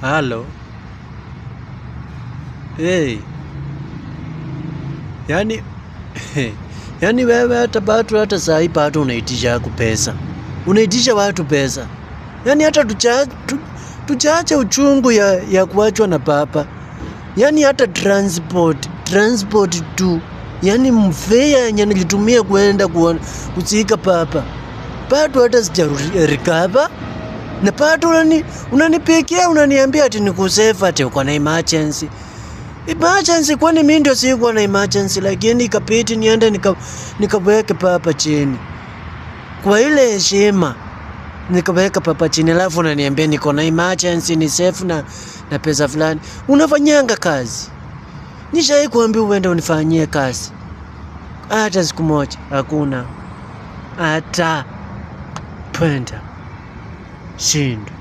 Halo. Hey. Yani wewe hata saa hii bado unaitisha yako pesa. Unaitisha watu pesa. Yani hata tuchaache uchungu ya kuachwa na papa. Yani hata transport tu. Yani mfea yenye nilitumia kuenda kusika papa. Bado hata sijarikaba. Na bado unanipikia unaniambia ati nikusave ati uko na emergency. Emergency kwani mimi ndio sikuwa na emergency, lakini ikapiti niende nikaweke papa chini. Kwa ile heshima nikaweka papa chini, alafu unaniambia niko na emergency, ni safe na pesa fulani. Unafanyanga kazi? Nishai kuambia uende unifanyie kazi hata siku moja? Hakuna hata penda shindo.